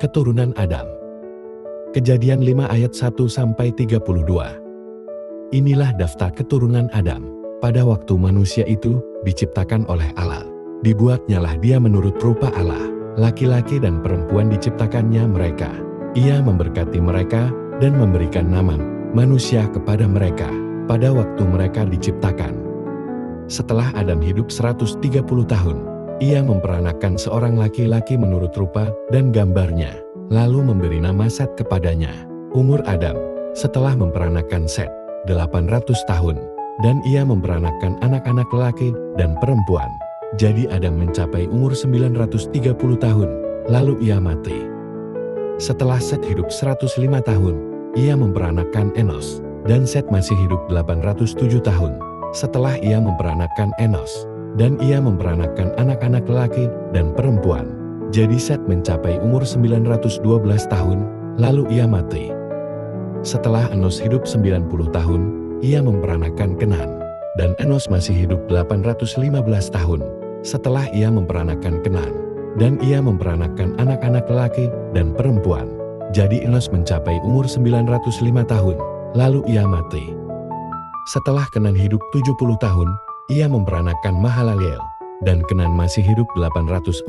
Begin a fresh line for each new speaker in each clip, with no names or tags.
Keturunan Adam. Kejadian 5 ayat 1-32. Inilah daftar keturunan Adam. Pada waktu manusia itu diciptakan oleh Allah. Dibuatnyalah dia menurut rupa Allah. Laki-laki dan perempuan diciptakannya mereka. Ia memberkati mereka dan memberikan nama manusia kepada mereka pada waktu mereka diciptakan. Setelah Adam hidup 130 tahun, ia memperanakan seorang laki-laki menurut rupa dan gambarnya, lalu memberi nama Set kepadanya. Umur Adam setelah memperanakan Set 800 tahun, dan ia memperanakan anak-anak laki dan perempuan. Jadi Adam mencapai umur 930 tahun, lalu ia mati. Setelah Set hidup 105 tahun, ia memperanakan Enos, dan Set masih hidup 807 tahun. Setelah ia memperanakan Enos, dan ia memperanakan anak-anak laki dan perempuan. Jadi Set mencapai umur 912 tahun, lalu ia mati. Setelah Enos hidup 90 tahun, ia memperanakan Kenan, dan Enos masih hidup 815 tahun. Setelah ia memperanakan Kenan, dan ia memperanakan anak-anak laki dan perempuan. Jadi Enos mencapai umur 905 tahun, lalu ia mati. Setelah Kenan hidup 70 tahun, ia memperanakan Mahalaleel, dan Kenan masih hidup 840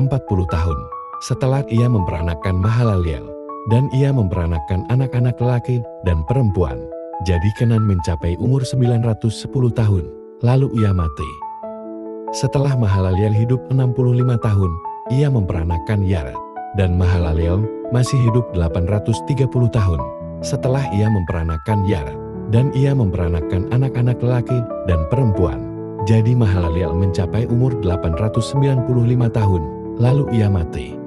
tahun. Setelah ia memperanakan Mahalaleel, dan ia memperanakan anak-anak laki dan perempuan. Jadi Kenan mencapai umur 910 tahun, lalu ia mati. Setelah Mahalaleel hidup 65 tahun, ia memperanakan Yared, dan Mahalaleel masih hidup 830 tahun. Setelah ia memperanakan Yared, dan ia memperanakan anak-anak laki dan perempuan. Jadi Mahalaleel mencapai umur 895 tahun, lalu ia mati.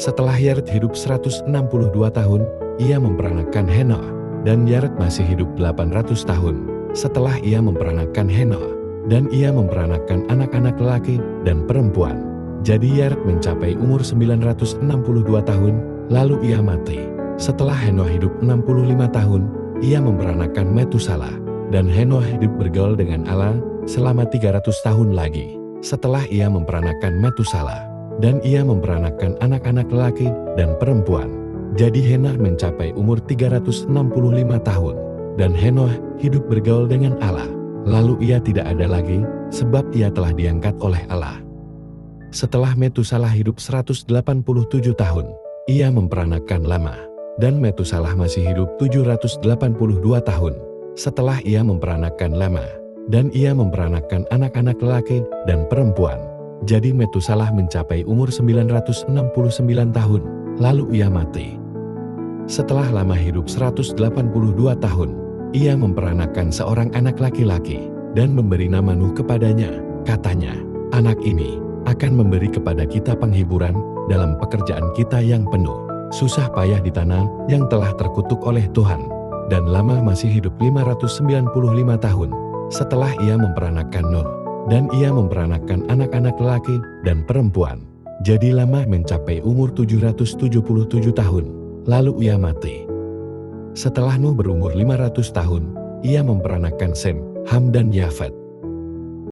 Setelah Yared hidup 162 tahun, ia memperanakan Henoh, dan Yared masih hidup 800 tahun. Setelah ia memperanakan Henoh, dan ia memperanakan anak-anak laki dan perempuan. Jadi Yared mencapai umur 962 tahun, lalu ia mati. Setelah Henoh hidup 65 tahun, ia memperanakan Metusala, dan Henoh hidup bergaul dengan Allah selama 300 tahun lagi. Setelah ia memperanakan Metusala, dan ia memperanakan anak-anak laki dan perempuan. Jadi Henoh mencapai umur 365 tahun, dan Henoh hidup bergaul dengan Allah. Lalu ia tidak ada lagi, sebab ia telah diangkat oleh Allah. Setelah Metusala hidup 187 tahun, ia memperanakan Lama, dan Metusala masih hidup 782 tahun. Setelah ia memperanakan Lama, dan ia memperanakan anak-anak laki dan perempuan. Jadi Metusala mencapai umur 969 tahun, lalu ia mati. Setelah Lama hidup 182 tahun, ia memperanakan seorang anak laki-laki, dan memberi nama Nuh kepadanya. Katanya, anak ini akan memberi kepada kita penghiburan dalam pekerjaan kita yang penuh susah payah di tanah yang telah terkutuk oleh Tuhan. Dan Lama masih hidup 595 tahun, setelah ia memperanakan Nuh, dan ia memperanakan anak-anak laki dan perempuan. Jadi Lama mencapai umur 777 tahun, lalu ia mati. Setelah Nuh berumur 500 tahun, ia memperanakan Sem, Ham dan Yafet.